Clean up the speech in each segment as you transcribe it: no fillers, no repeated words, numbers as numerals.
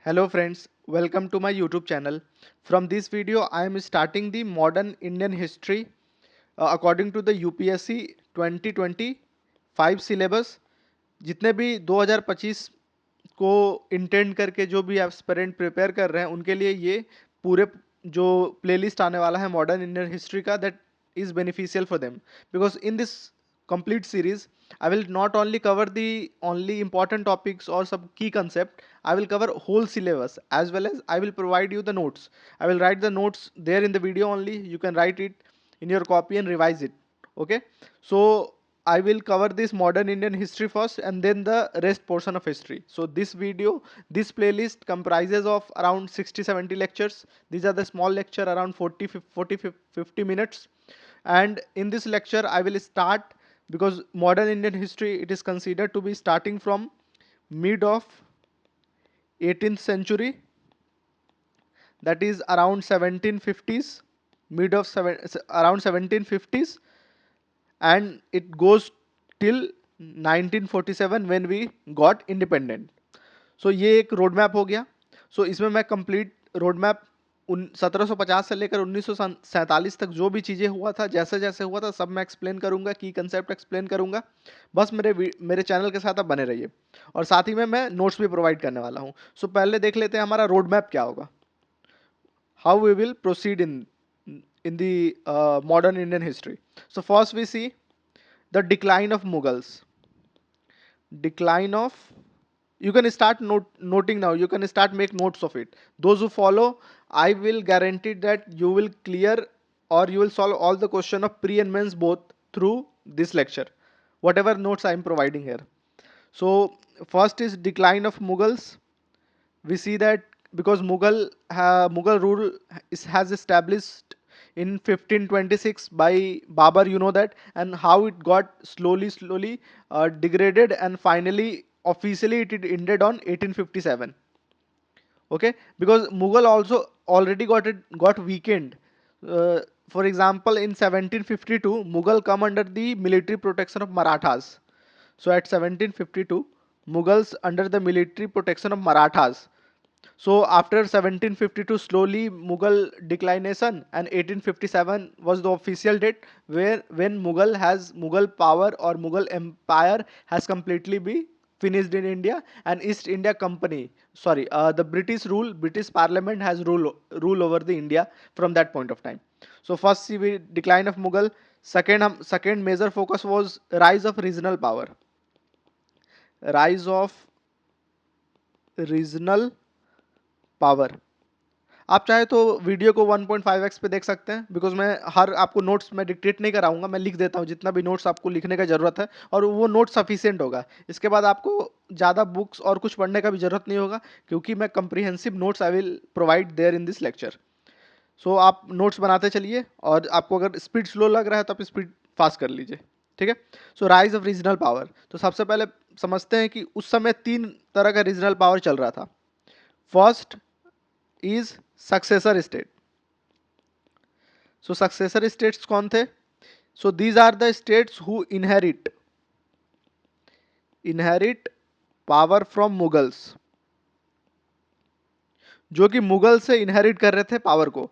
Hello friends, welcome to my YouTube channel. From this video, I am starting the modern Indian history according to the UPSC 2025 syllabus. जितने भी 2025 को intend करके जो भी aspirant prepare कर रहे हैं उनके लिए ये पूरे जो प्लेलिस्ट आने वाला है मॉडर्न इंडियन हिस्ट्री का, that is beneficial for them, because in this complete series I will not only cover the only important topics or some key concept. I will cover whole syllabus, as well as I will provide you the notes. I will write the notes there in the video only. You can write it in your copy and revise it. Okay, so I will cover this modern Indian history first and then the rest portion of history. So this playlist comprises of around 60-70 lectures. These are the small lecture around 40-50 minutes. And in this lecture I will start, because modern Indian history, it is considered to be starting from mid of 18th century, that is around 1750s, around 1750s, and it goes till 1947 when we got independent. So ये एक road map हो गया. So इसमें मैं complete road map 1750 से लेकर 1947 तक जो भी चीज़ें हुआ था, जैसे जैसे हुआ था, सब मैं एक्सप्लेन करूंगा, की कंसेप्ट एक्सप्लेन करूंगा. बस मेरे चैनल के साथ आप बने रहिए, और साथ ही में मैं नोट्स भी प्रोवाइड करने वाला हूँ. सो पहले देख लेते हैं हमारा रोड मैप क्या होगा, how we will proceed in the modern Indian history. So first we see the decline of Mughals. Decline of, you can start noting now. You can start make notes of it. Those who follow, I will guarantee that you will clear or you will solve all the question of pre and mains both through this lecture, whatever notes I am providing here. So first is decline of Mughals. We see that because Mughal rule has established in 1526 by Babur, you know that, and how it got slowly degraded, and finally officially it ended on 1857. Okay, because Mughal also already got weakened. For example, in 1752, Mughal come under the military protection of Marathas. So at 1752, Mughals under the military protection of Marathas. So after 1752, slowly Mughal declination, and 1857 was the official date where when Mughal power or Mughal empire has completely be finished in India, and East India Company, sorry, the British Parliament has rule over the India from that point of time. So first see we decline of Mughal. Second major focus was rise of regional power. Rise of regional power. आप चाहे तो video को 1.5x पे देख सकते हैं, because मैं हर आपको नोट्स में डिक्टेट नहीं कराऊंगा, मैं लिख देता हूँ जितना भी नोट्स आपको लिखने का ज़रूरत है, और वो नोट सफिशिएंट होगा. इसके बाद आपको ज़्यादा बुक्स और कुछ पढ़ने का भी ज़रूरत नहीं होगा, क्योंकि मैं comprehensive notes I will provide there in this lecture. So आप नोट्स बनाते चलिए, और आपको अगर स्पीड स्लो लग रहा है तो आप स्पीड फास्ट कर लीजिए. ठीक है. सो राइज ऑफ रीजनल पावर. तो सबसे पहले समझते हैं कि उस समय 3 तरह का रीजनल पावर चल रहा था. First is successor state. So successor states कौन थे? So these are the states who inherit power from Mughals, जो कि मुगल से इनहेरिट कर रहे थे पावर को.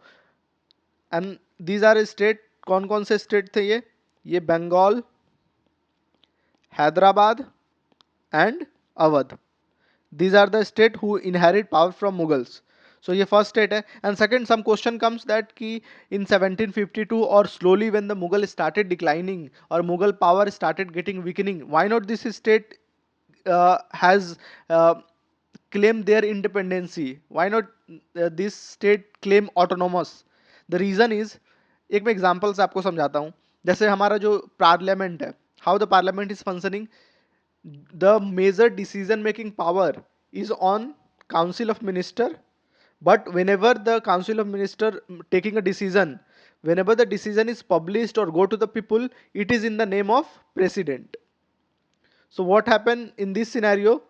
एंड दीज आर स्टेट, कौन कौन से स्टेट थे ये Bengal, Hyderabad and Awadh. These are the state who inherit power from Mughals. So ये first state है. And second, some question comes that कि in 1752 or slowly when the Mughal started declining or Mughal power started getting weakening, why not this state has claimed their independency? Why not this state claim autonomous? The reason is, एक मैं example से आपको समझाता हूँ. जैसे हमारा जो parliament है, how the parliament is functioning, the major decision making power is on council of minister, but whenever the council of minister taking a decision, whenever the decision is published or go to the people, it is in the name of president. So what happened in this scenario?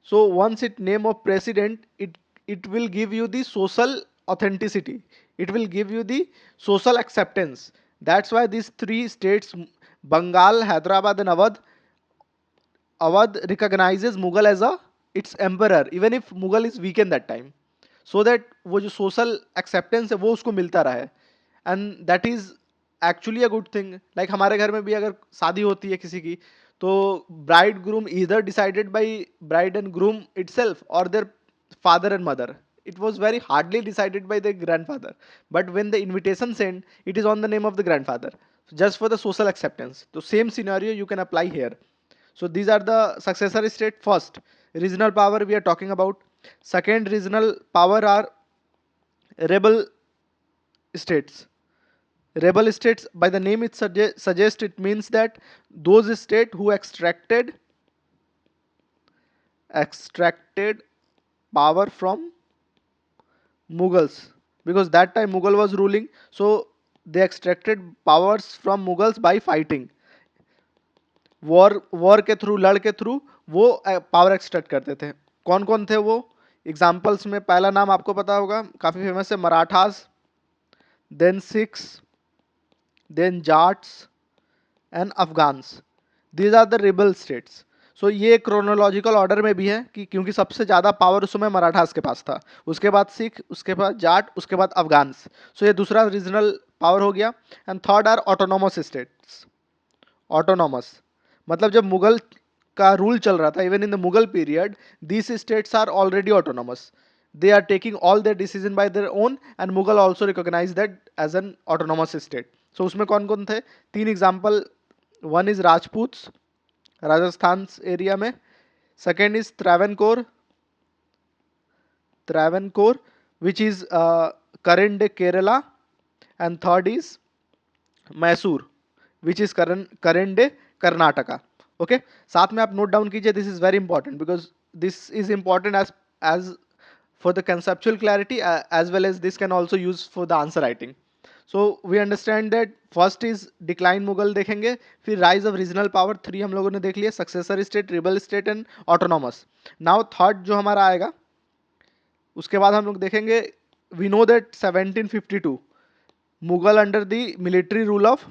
So once it name of president, it will give you the social authenticity, it will give you the social acceptance. That's why these 3 states, Bengal, Hyderabad and Awadh recognizes Mughal as a its emperor, even if Mughal is weak in that time, so that वो जो social acceptance है वो उसको मिलता रहा है, and that is actually a good thing. Like हमारे घर में भी अगर शादी होती है किसी की, तो bride groom either decided by bride and groom itself or their father and mother. It was very hardly decided by the grandfather, but when the invitation sent, it is on the name of the grandfather, just for the social acceptance. So same scenario you can apply here. So these are the successor state. First, regional power we are talking about. Second, regional power are rebel states. Rebel states, by the name it suggests, it means that those states who extracted power from Mughals, because that time Mughal was ruling, so they extracted powers from Mughals by fighting. War के through, लड़ के through वो power extract करते थे. कौन कौन थे वो? एग्जाम्पल्स में पहला नाम आपको पता होगा, काफी फेमस है, Marathas, then Sikhs, then Jats and Afghans. These are the rebel states. So ये क्रोनोलॉजिकल ऑर्डर में भी है कि क्योंकि सबसे ज़्यादा पावर उस समय मराठास के पास था, उसके बाद सिख, उसके बाद जाट, उसके बाद अफगान्स. सो ये दूसरा रीजनल पावर हो गया. And third are autonomous states. Autonomous मतलब जब मुगल का रूल चल रहा था, even in the Mughal period, these states are already autonomous. They are taking all their decision by their own, and Mughal also recognize that as an autonomous state. So उसमें कौन कौन थे? तीन example. One is Rajput, Rajasthan area में. Second is Travancore which is current day Kerala. And third is Mysore which is current day Karnataka. Okay, साथ में आप note down कीजिए. This is very important because this is important as for the conceptual clarity, as well as this can also use for the answer writing. So we understand that first is decline Mughal देखेंगे, फिर rise of regional power 3 हम लोगों ने देख लिया, successor state, rebel state and autonomous. Now third जो हमारा आएगा, उसके बाद हम लोग देखेंगे, we know that 1752 Mughal under the military rule of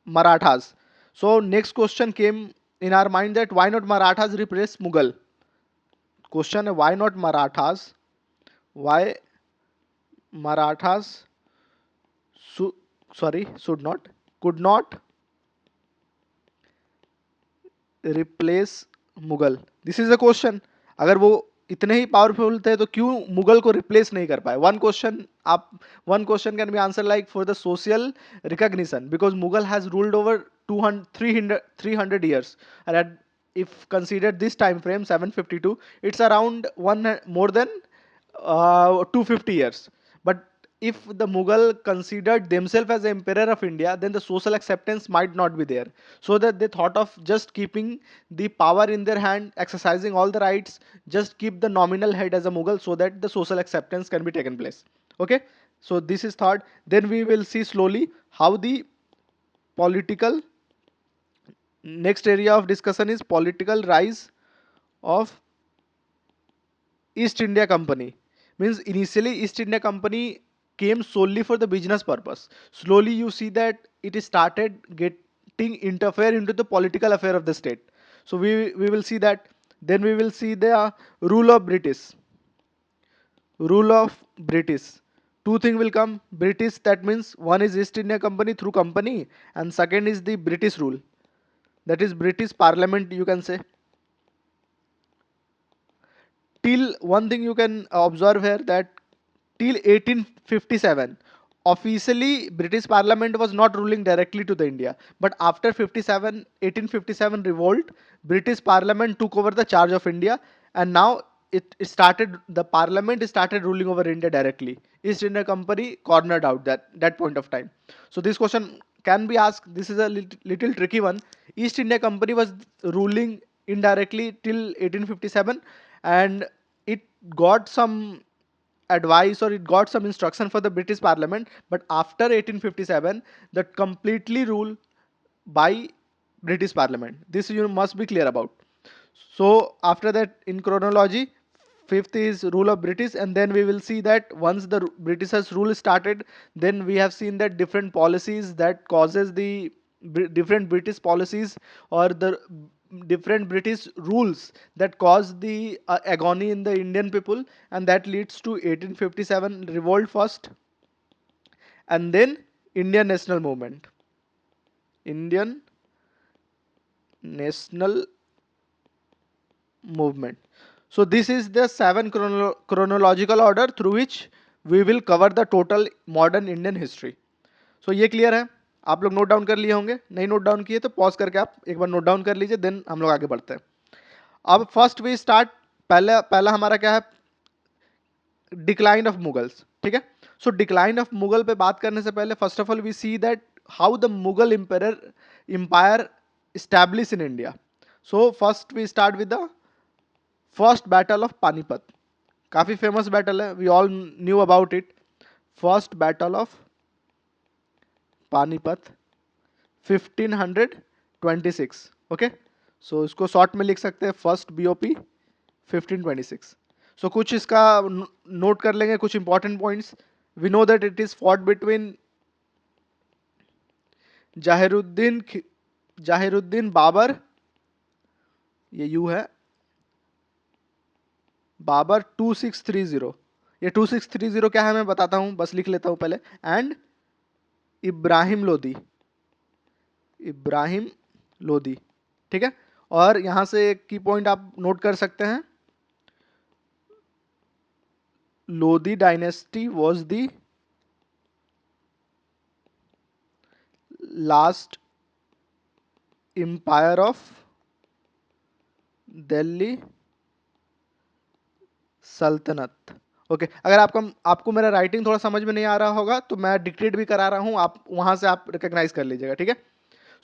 Marathas. So next question came in our mind that why not Marathas replace Mughal. Question है why not Marathas, why Marathas should not, could not replace Mughal. This is a question. अगर वो इतने ही powerful थे तो क्यों मुगल को replace नहीं कर पाए? One question can be answer like for the social recognition, because Mughal has ruled over 300 years, and if considered this time frame 752, it's around one more than 250 years. But if the Mughal considered themselves as the emperor of India, then the social acceptance might not be there, so that they thought of just keeping the power in their hand, exercising all the rights, just keep the nominal head as a Mughal, so that the social acceptance can be taken place. Okay, so this is third. Then we will see slowly how the political, next area of discussion is political rise of East India Company. Means initially East India Company came solely for the business purpose. Slowly you see that it started getting interfere into the political affair of the state. So we will see that. Then we will see the rule of British. Two things will come. British, that means one is East India Company through company, and second is the British rule, that is British Parliament, you can say. Till one thing you can observe here, that till 1857 officially British Parliament was not ruling directly to the India, but after 1857 revolt, British Parliament took over the charge of India, and now the Parliament started ruling over India directly. East India Company cornered out that point of time. So this question can be asked. This is a little tricky one. East India Company was ruling indirectly till 1857, and it got some advice, or it got some instruction for the British Parliament, but after 1857 that completely rule by British Parliament. This you must be clear about. So after that, in chronology, fifth is rule of British, and then we will see that once the Britishers rule started, then we have seen that different policies that causes the different British policies, or the different British rules that caused the agony in the Indian people, and that leads to 1857 revolt first, and then Indian national movement. Indian national movement. So this is the seven chronological order through which we will cover the total modern Indian history. So ये clear है? आप लोग note down कर लिए होंगे, नहीं note down किए तो पॉज करके आप एक बार नोट डाउन कर लीजिए, देन हम लोग आगे बढ़ते हैं. अब फर्स्ट वी स्टार्ट, पहला पहला हमारा क्या है, डिक्लाइन ऑफ मुगल्स. ठीक है. सो डिक्लाइन ऑफ मुगल पे बात करने से पहले first of all we see that how the Mughal empire established in India. So first we start with the first battle of Panipat. काफी फेमस बैटल है, we all knew about it. First battle of Panipat 1526. Okay, so इसको short में लिख सकते हैं first BOP 1526. सो कुछ इसका note कर लेंगे, कुछ important points. We know that it is fought between Zahiruddin Babur, ये यू है, बाबर 2630. ये 2630 क्या है मैं बताता हूं, बस लिख लेता हूं पहले. एंड इब्राहिम लोदी. ठीक है. और यहां से एक की पॉइंट आप नोट कर सकते हैं, Lodi dynasty was the last empire of Delhi Sultanat. Okay, अगर आपको मेरा राइटिंग थोड़ा समझ में नहीं आ रहा होगा तो मैं डिक्टेट भी करा रहा हूं, आप वहां से आप रिकॉग्नाइज कर लीजिएगा. ठीक है.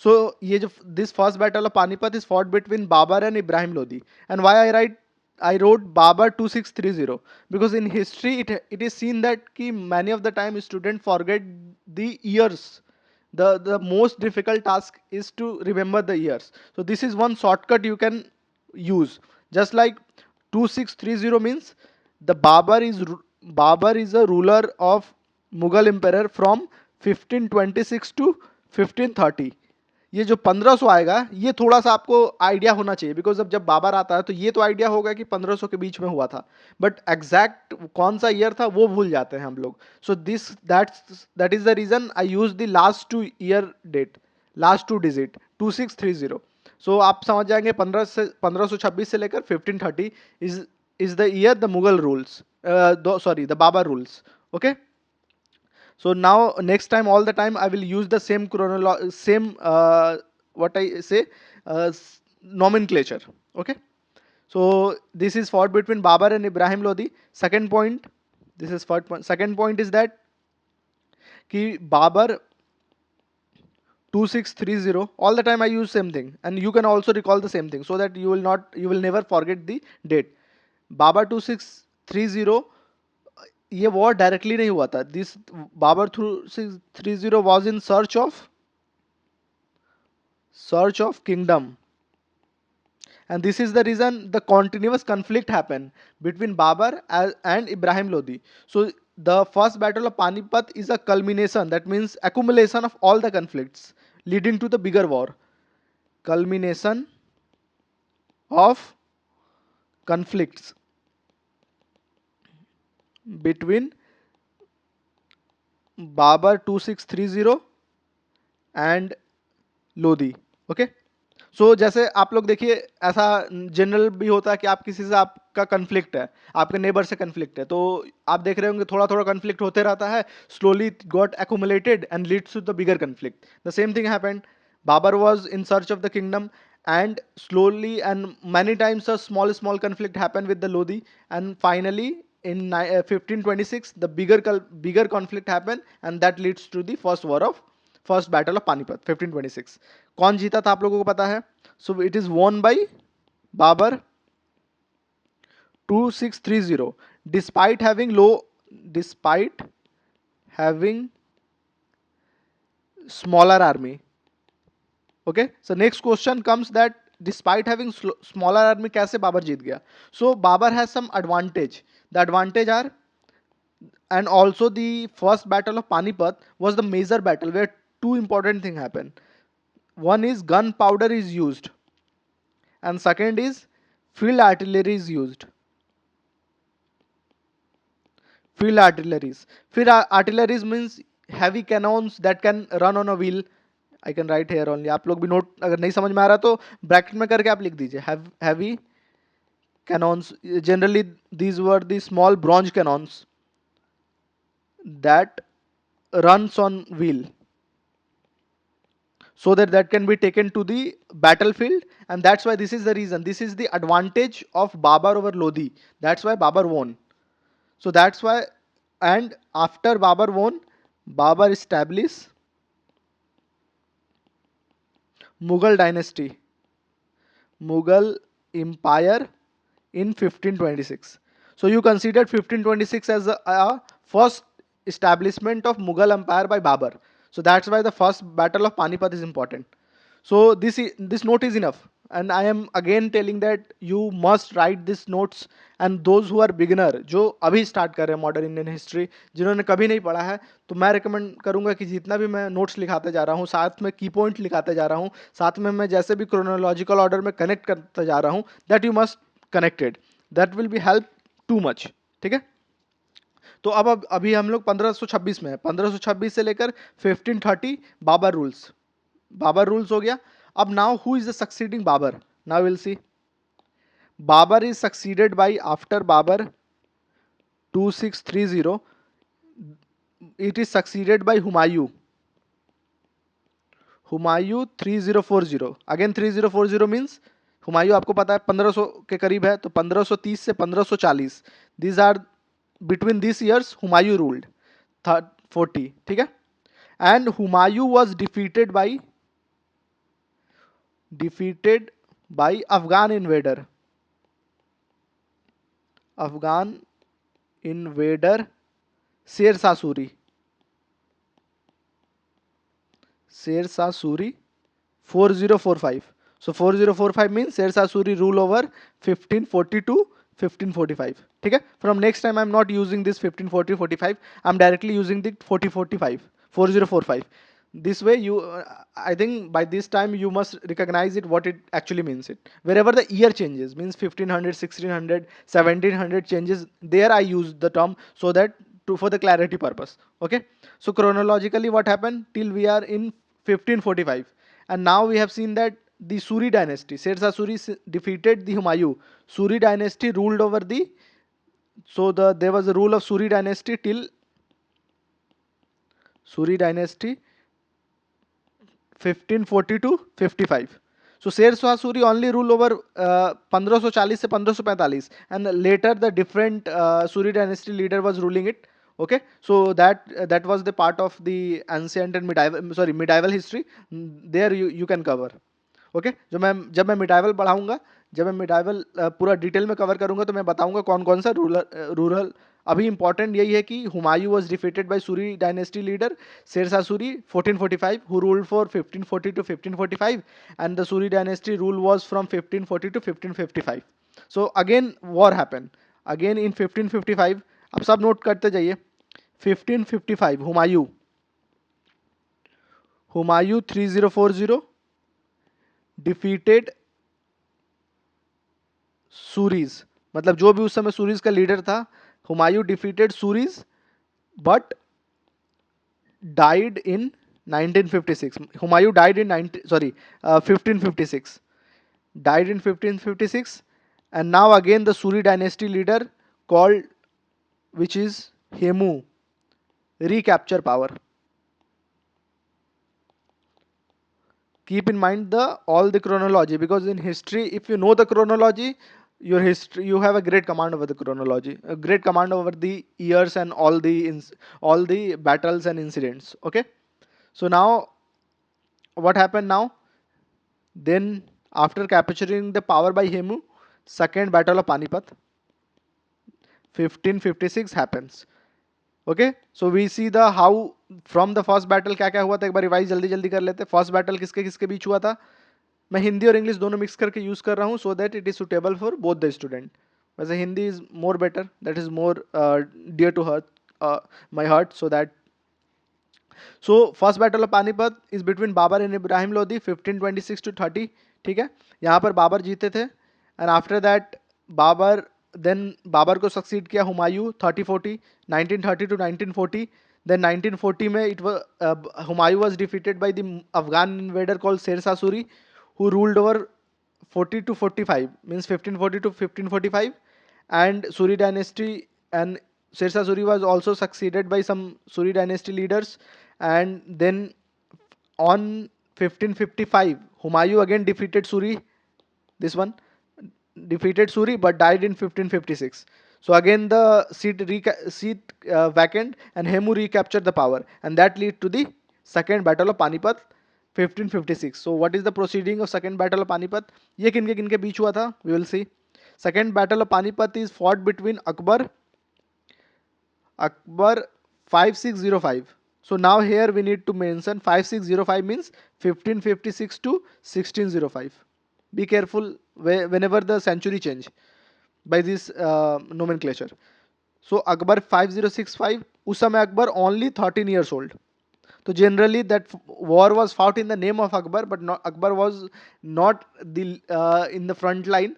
सो ये जो this first battle of Panipat is fought between Babar and Ibrahim Lodi. And why I wrote Babar 2630 because in history it is seen that ki many of the time students forget the years. The most difficult task is to remember the years. So this is one shortcut you can use. Just like 2630 means the Babar is a ruler of Mughal emperor from 1526 to 1530. ये जो 1500 आएगा ये थोड़ा सा आपको idea होना चाहिए, because अब जब बाबर आता है तो ये तो आइडिया होगा कि 1500 के बीच में हुआ था, बट एग्जैक्ट कौन सा ईयर था वो भूल जाते हैं हम लोग. So that is the reason I use the last two year date, last two digit 2630. सो आप समझ जाएंगे 1526 से लेकर 1530 is the year the Mughal rules, sorry the Babar rules. Okay. So now next time all the time I will use the same what I say nomenclature. Okay. So this is fought between Babar and Ibrahim Lodi. Second point, this is first point. Second point is that ki Babar 2630, all the time I use same thing, and you can also recall the same thing so that you will never forget the date. Babar 2630, ये war directly नहीं हुआ था. This Babar 2630 was in search of kingdom, and this is the reason the continuous conflict happened between Babar and Ibrahim Lodi. So the first battle of Panipat is a culmination, that means accumulation of all the conflicts leading to the bigger war. Culmination of conflicts between Babar 2630 and Lodi. Okay. सो जैसे आप लोग देखिए, ऐसा general भी होता है कि आप किसी से आपका कन्फ्लिक्ट है, आपके नेबर से कन्फ्लिक्ट है, तो आप देख रहे होंगे थोड़ा थोड़ा कन्फ्लिक्ट होते रहता है, slowly got accumulated and leads to the bigger conflict. The same thing happened. Babar was in search of the kingdom and slowly and many times a small conflict happened with the Lodi, and finally in 1526 the bigger conflict happened, and that leads to the first battle of Panipat 1526. कौन जीता था आप लोगों को पता है? So it is won by Babar 2630 despite having smaller army. Okay, so next question comes that despite having smaller army कैसे बाबर जीत गया? So Babar has some advantage. The advantage are, and also the first battle of Panipat was the major battle where two important things happen. One is gunpowder is used. and second is field artillery is used. Field artilleries. Artilleries means heavy cannons that can run on a wheel. I can write here only. आप लोग भी note अगर नहीं समझ में आ रहा तो bracket में करके आप लिख दीजिए. Heavy cannons. Generally, these were the small bronze cannons that runs on wheel, so that that can be taken to the battlefield, and that's why this is the reason. This is the advantage of Babar over Lodi. That's why Babar won. So that's why, and after Babar won, Babar established Mughal dynasty, Mughal empire in 1526. So you considered 1526 as a first establishment of Mughal empire by Babur. So that's why the first battle of Panipat is important. So this note is enough, and I am again telling that you must write this notes, and those who are beginner जो अभी start कर रहे हैं modern Indian history, जिन्होंने कभी नहीं पढ़ा है, तो मैं recommend करूंगा कि जितना भी मैं notes लिखाते जा रहा हूँ, साथ में key point लिखाते जा रहा हूँ, साथ में मैं जैसे भी chronological order में connect करते जा रहा हूँ, that you must connect it. That will be help too much. ठीक है. तो अब अभी हम लोग 1526 में है. 1526 से लेकर 1530 बाबर रूल्स हो गया. अब now who is the succeeding Babar? Now will see. Babar is succeeded by after Babar 2630 it is succeeded by Humayun 3040. Again 3040 means Humayun आपको पता है 1500 के करीब है, तो 1530 से 1540 these are between this years Humayun ruled 40. ठीक है. And Humayun was defeated by Afghan invader Sher Shah Suri 4045. So 4045 means Sher Shah Suri rule over 1540 to 1545. ठीक है. From next time I am not using this 1540-45. I am directly using the 4045. This way you, I think by this time you must recognize it what it actually means. It wherever the year changes means 1500, 1600, 1700 changes. There I use the term so that for the clarity purpose. Okay. So chronologically what happened till we are in 1545, and now we have seen that the Suri dynasty, Sher Shah Suri defeated the Humayun. Suri dynasty ruled over the, so there was a rule of Suri dynasty till Suri dynasty 1540 to 55. So Sher Shah Suri only ruled over 1540 से 1545, and later the different Suri dynasty leader was ruling it. Okay, so that was the part of the ancient and medieval history. There you can cover. Okay. जब मैं medieval पढ़ाऊंगा, जब मैं medieval पूरा detail में cover करूंगा, तो मैं बताऊंगा कौन कौन सा रूरल. अभी इंपॉर्टेंट यही है कि Humayun was defeated by Suri dynasty leader Sher Shah Suri 1445 who ruled for 1540 to 1545, and the Suri dynasty rule was from 1540 to 1555. So again war happen again in 1555. अब सब नोट करते जाइए. 1555 हुमायूं 3040 डिफीटेड सूरीज, मतलब जो भी उस समय सूरीज का लीडर था, Humayun defeated Suri's but died in 1956. Humayun died in 1556, died in 1556, and now again the Suri dynasty leader called, which is Hemu, recapture power. Keep in mind all the chronology, because in history if you know the chronology, you have a great command over the chronology, a great command over the years and all the battles and incidents. Okay, so now what happened now? Then after capturing the power by Hemu, second battle of Panipat 1556 happens. Okay. So we see the how from the first battle क्या क्या हुआ था. एक बार revise जल्दी जल्दी कर लेते. First battle किसके किसके बीच हुआ था. मैं हिंदी और इंग्लिश दोनों मिक्स करके यूज कर रहा हूँ so that it is suitable for both the student. वैसे Hindi is more better, that is more dear to hurt my heart. So that, so first battle of Panipat is between Babar and Ibrahim Lodi 1526 to 30. ठीक है, यहाँ पर बाबर जीते थे। And after that Babur Babur को succeed किया Humayun 3040 1930 to 1940। Then 1940 में Humayun was defeated by the Afghan invader called Sher Shah Suri, who ruled over 40 to 45, means 1540 to 1545, and Suri dynasty, and Shershah Suri was also succeeded by some Suri dynasty leaders. And then on 1555 Humayun again defeated Suri, this one defeated Suri but died in 1556. So again the seat vacant, and Hemu recaptured the power, and that led to the second battle of Panipat 1556. So what is the proceeding of second battle of Panipat? ये किनके किनके बीच हुआ था? We will see. Second battle of Panipat is fought between Akbar 5605. So now here we need to mention 5605 means 1556 to 1605. Be careful whenever the century change by this nomenclature. So Akbar 5065, उस समय Akbar only 13 years old. So generally that war was fought in the name of Akbar, but Akbar was not in the front line.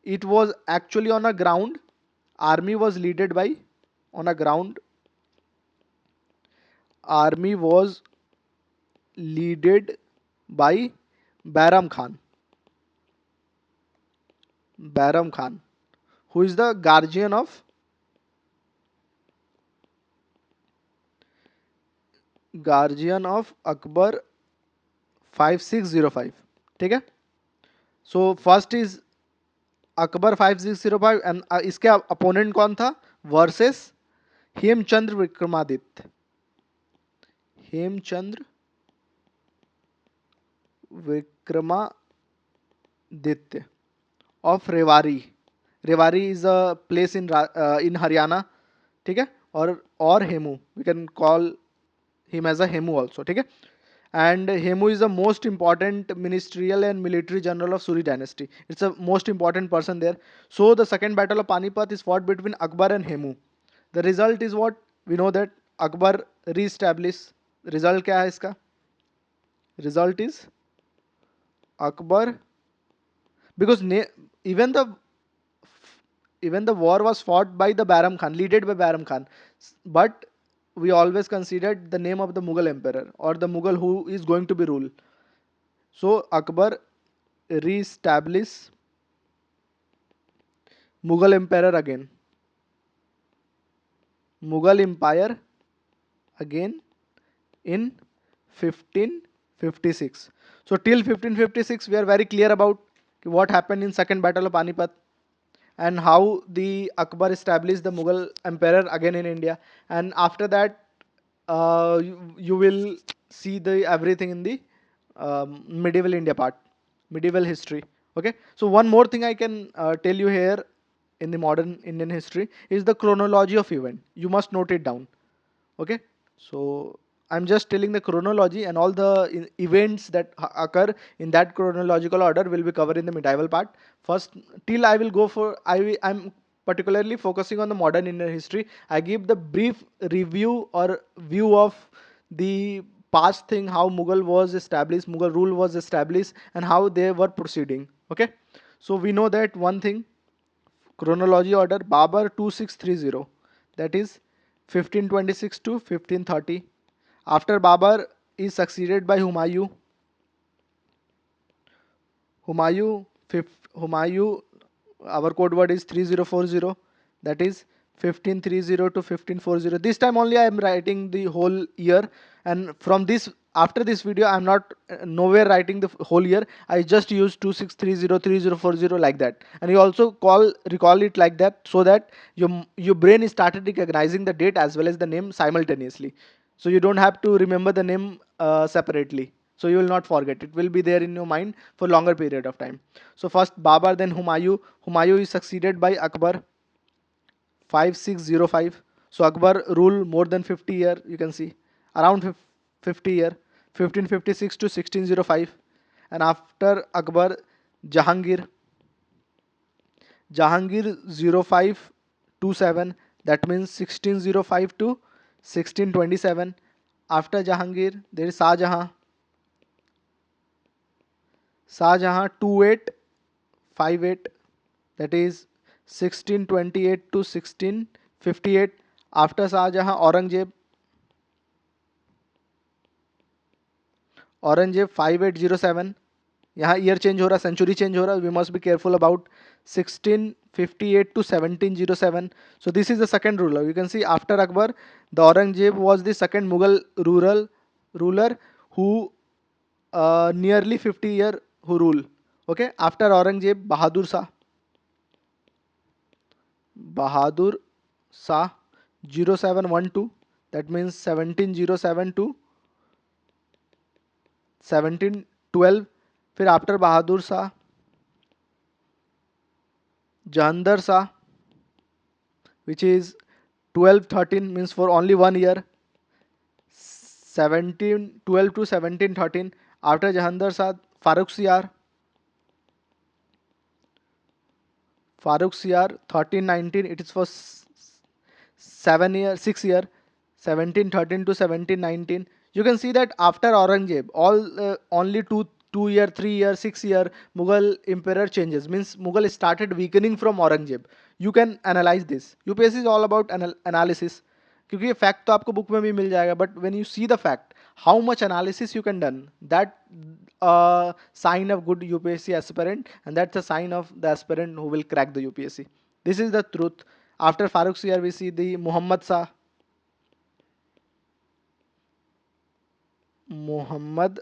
It was actually on a ground. Army was led by on a ground. Army was led by Bairam Khan. Bairam Khan, who is the guardian of Akbar 5605. ठीक है. So first is Akbar 5605, and इसके opponent कौन था? Versus Hemchandra Vikramaditya. Hemchandra Vikramaditya of Rewari. Rewari is a place in Haryana. ठीक है. और Hemu, we can call him as a Hemu also. ठीक है. And Hemu is the most important ministerial and military general of Suri dynasty. It's a most important person there. So the second battle of Panipat is fought between Akbar and Hemu. The result is what? We know that Akbar re-established. Result क्या है इसका? Result is Akbar, because even the war was fought by the Bairam Khan, led by Bairam Khan, but we always considered the name of the Mughal emperor or the Mughal who is going to be rule. So Akbar re-established Mughal emperor again. Mughal empire again in 1556. So till 1556 we are very clear about what happened in second battle of Panipat and how the Akbar established the Mughal emperor again in India. And after that you will see the everything in the medieval India part, medieval history. Okay, so one more thing I can tell you here in the modern Indian history is the chronology of event. You must note it down. Okay, so I'm just telling the chronology, and all the events that occur in that chronological order will be covered in the medieval part. First, till I will go for I'm particularly focusing on the modern Indian history. I give the brief review or view of the past thing, how Mughal was established, Mughal rule was established, and how they were proceeding. Okay, so we know that one thing, chronology order, Babar 2630, that is 1526 to 1530. After Babar is succeeded by Humayun. Humayun, our code word is 3040, that is 1530 to 1540. This time only I am writing the whole year, and from this, after this video I am not nowhere writing the whole year. I just use 2630 3040 like that, and you also recall it like that, so that your brain is started recognizing the date as well as the name simultaneously, so you don't have to remember the name separately. So you will not forget. It will be there in your mind for longer period of time. So first Babar, then Humayun. Humayun is succeeded by Akbar 5605. So Akbar ruled more than 50 year. You can see around 50 year, 1556 to 1605. And after Akbar, Jahangir 0527. That means 1605 to 1627. After Jahangir, there is Shah Jahan. Shahjahan 2858, that is 1628 to 1658. After Shahjahan, Aurangzeb 5807. यहाँ year change हो रहा, century change हो रहा, we must be careful about 1658 to 1707. So this is the second ruler. You can see after Akbar, the Aurangzeb was the second Mughal ruler who nearly 50 year who rule. Okay, after Aurangzeb, Bahadur Shah 0712, that means 1707 to 1712. फिर after Bahadur Shah Jahandar Shah, which is 1213, means for only 1 year, 1712 to 1713. After Jahandar Shah, Farooq Siyar 1319. It is for 6 year, 1713 to 1719. You can see that after Aurangzeb, all only 2 year, 3 year, 6 year Mughal emperor changes. Means Mughal started weakening from Aurangzeb. You can analyze this. UPSC is all about analysis. क्योंकि ये fact तो आपको book में भी मिल जाएगा, but when you see the fact how much analysis you can done, that sign of good UPSC aspirant, and that's a sign of the aspirant who will crack the UPSC. This is the truth. After Farooq Siyar, we see the Muhammad Shah. Muhammad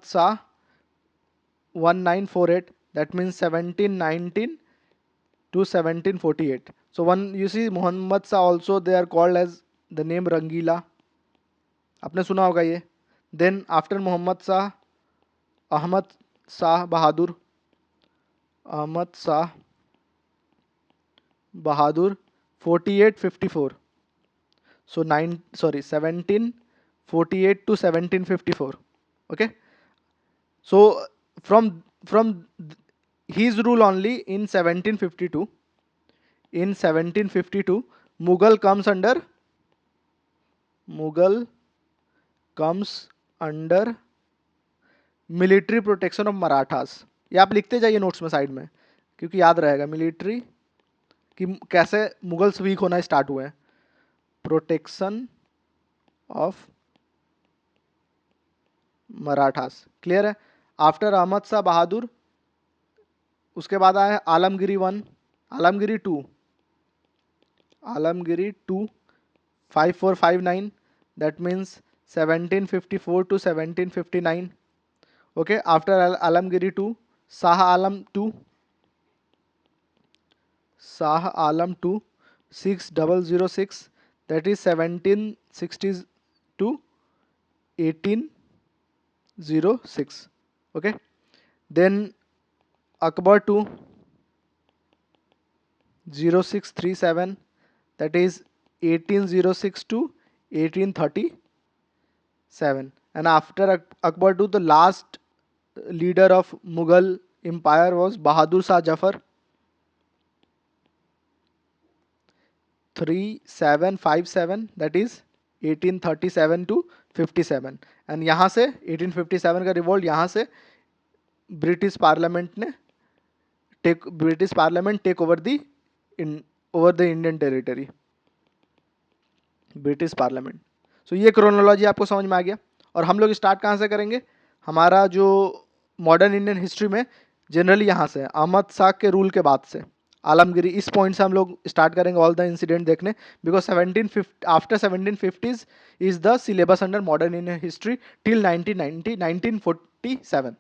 Shah 1948. That means 1719 to 1748. So one, you see Muhammad Shah also, they are called as the name Rangila. आपने सुना होगा ये. Then after Muhammad Shah, Ahmad Shah Bahadur. Ahmad Shah Bahadur 4854. So 1748 to 1754. Okay. So from his rule only in 1752. In 1752, Mughal comes under military protection of Marathas. ये आप लिखते जाइए notes में side में, क्योंकि याद रहेगा मिलिट्री कि कैसे मुगल्स वीक होना स्टार्ट हुए हैं. प्रोटेक्शन ऑफ मराठास, क्लियर है. आफ्टर अहमद शाह बहादुर, उसके बाद आया Alamgiri 1, Alamgiri 2, 5459. That means 1754 to 1759. Okay, after Alamgiri 2, Shah Alam 2, 6006, that is 1760 to 1806. Okay, then Akbar 2, 0637, that is 1806 to 1837. And after Akbar 2, the last leader of Mughal empire was Bahadur Shah Jafar 3757, that is 1837 to 57. and यहाँ से 1857 का revolt, यहाँ से British parliament take over the Indian territory, British parliament. So ये chronology आपको समझ में आ गया. और हम लोग स्टार्ट कहाँ से करेंगे? हमारा जो मॉडर्न इंडियन हिस्ट्री में जनरली यहाँ से अहमद शाह के रूल के बाद से आलमगिरी, इस पॉइंट से हम लोग स्टार्ट करेंगे ऑल द इंसिडेंट देखने, because 1750 after 1750s is the syllabus under modern Indian history till 1947.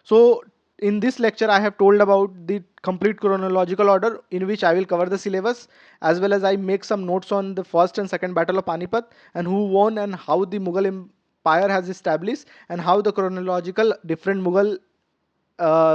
So in this lecture I have told about the complete chronological order in which I will cover the syllabus, as well as I make some notes on the first and second battle of Panipat and who won and how the Mughal empire has established and how the chronological different Mughal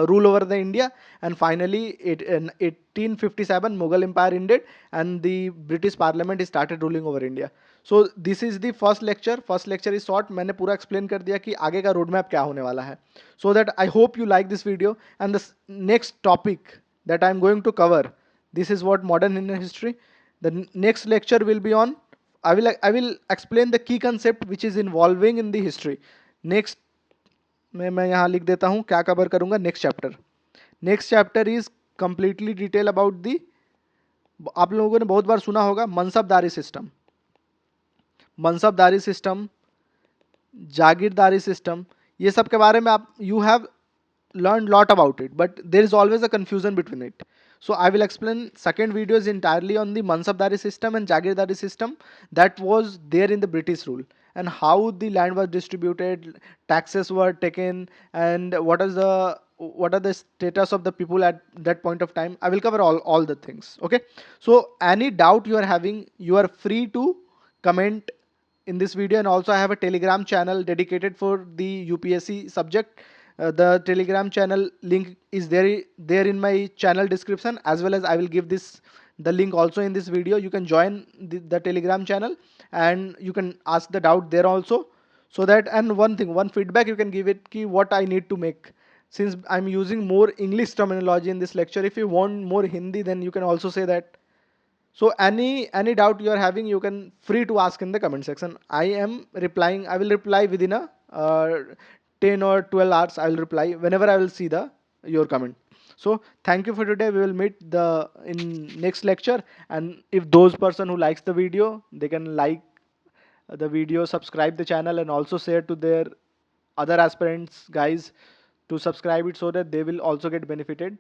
rule over the India, and finally in 1857 Mughal empire ended and the British parliament started ruling over India. So this is the first lecture. First lecture is short. मैंने पूरा explain कर दिया कि आगे का road map क्या होने वाला है. So that I hope you like this video, and the next topic that I am going to cover, this is what modern Indian history. The next lecture will be on, I will explain the key concept which is involving in the history. Next में मैं यहाँ लिख देता हूँ क्या cover करूँगा next chapter. Next chapter is completely detail about the, आप लोगों ने बहुत बार सुना होगा मनसबदारी सिस्टम. मनसबदारी सिस्टम, जागीरदारी सिस्टम, ये सब के बारे में आप you have learned lot about it, but there is always a confusion between it. So I will explain second video is entirely on the mansabdari system and jagirdari system that was there in the British rule, and how the land was distributed, taxes were taken, and what are the status of the people at that point of time. I will cover all the things. Okay, so any doubt you are having, you are free to comment in this video. And also I have a Telegram channel dedicated for the UPSC subject. The Telegram channel link is there in my channel description, as well as I will give this the link also in this video. You can join the Telegram channel and you can ask the doubt there also. So that, and one feedback you can give it ki what I need to make, since I'm using more English terminology in this lecture. If you want more Hindi, then you can also say that. So any doubt you are having, you can free to ask in the comment section. I am replying. I will reply within a 10 or 12 hours. I will reply whenever I will see the your comment. So thank you for today. We will meet the in next lecture. And if those person who likes the video, they can like the video, subscribe the channel, and also share to their other aspirants guys to subscribe it, so that they will also get benefited.